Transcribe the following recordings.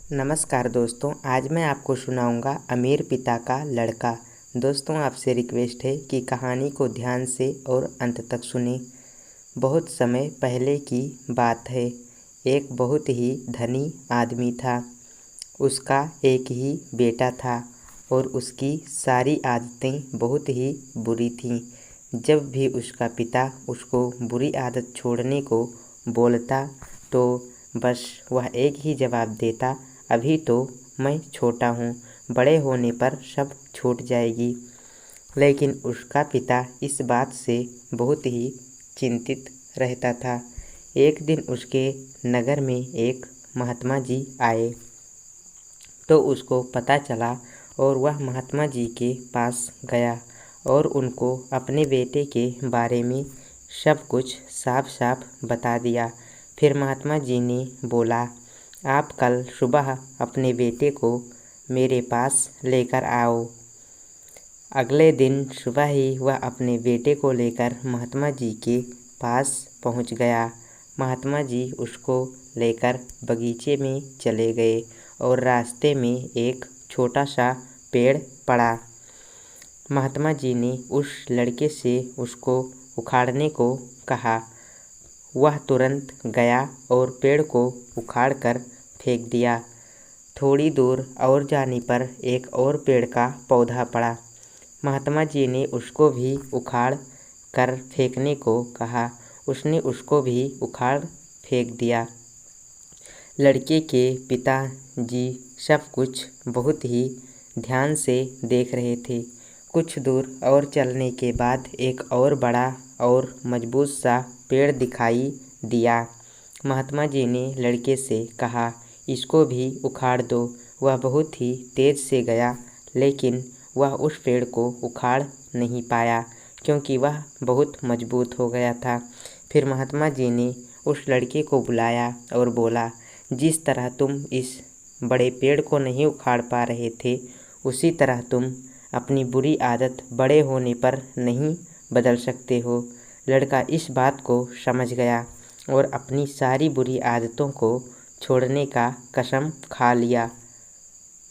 नमस्कार दोस्तों, आज मैं आपको सुनाऊंगा अमीर पिता का लड़का। दोस्तों, आपसे रिक्वेस्ट है कि कहानी को ध्यान से और अंत तक सुनें। बहुत समय पहले की बात है। एक बहुत ही धनी आदमी था। उसका एक ही बेटा था और उसकी सारी आदतें बहुत ही बुरी थीं। जब भी उसका पिता उसको बुरी आदत छोड़ने को बोलता तो बस वह एक ही जवाब देता, अभी तो मैं छोटा हूँ, बड़े होने पर सब छूट जाएगी। लेकिन उसका पिता इस बात से बहुत ही चिंतित रहता था। एक दिन उसके नगर में एक महात्मा जी आए तो उसको पता चला और वह महात्मा जी के पास गया और उनको अपने बेटे के बारे में सब कुछ साफ साफ बता दिया। फिर महात्मा जी ने बोला, आप कल सुबह अपने बेटे को मेरे पास लेकर आओ। अगले दिन सुबह ही वह अपने बेटे को लेकर महात्मा जी के पास पहुंच गया। महात्मा जी उसको लेकर बगीचे में चले गए और रास्ते में एक छोटा सा पेड़ पड़ा। महात्मा जी ने उस लड़के से उसको उखाड़ने को कहा। वह तुरंत गया और पेड़ को उखाड़कर फेंक दिया। थोड़ी दूर और जाने पर एक और पेड़ का पौधा पड़ा। महात्मा जी ने उसको भी उखाड़ कर फेंकने को कहा। उसने उसको भी उखाड़ फेंक दिया। लड़के के पिताजी सब कुछ बहुत ही ध्यान से देख रहे थे। कुछ दूर और चलने के बाद एक और बड़ा और मजबूत सा पेड़ दिखाई दिया। महात्मा जी ने लड़के से कहा, इसको भी उखाड़ दो। वह बहुत ही तेज से गया, लेकिन वह उस पेड़ को उखाड़ नहीं पाया क्योंकि वह बहुत मजबूत हो गया था। फिर महात्मा जी ने उस लड़के को बुलाया और बोला, जिस तरह तुम इस बड़े पेड़ को नहीं उखाड़ पा रहे थे, उसी तरह तुम अपनी बुरी आदत बड़े होने पर नहीं बदल सकते हो। लड़का इस बात को समझ गया और अपनी सारी बुरी आदतों को छोड़ने का कसम खा लिया।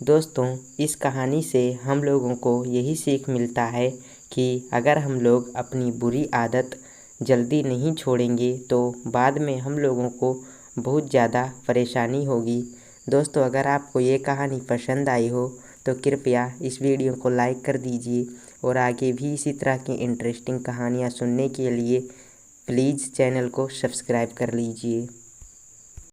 दोस्तों, इस कहानी से हम लोगों को यही सीख मिलता है कि अगर हम लोग अपनी बुरी आदत जल्दी नहीं छोड़ेंगे तो बाद में हम लोगों को बहुत ज़्यादा परेशानी होगी। दोस्तों, अगर आपको ये कहानी पसंद आई हो तो कृपया इस वीडियो को लाइक कर दीजिए और आगे भी इसी तरह की इंटरेस्टिंग कहानियाँ सुनने के लिए प्लीज़ चैनल को सब्सक्राइब कर लीजिए।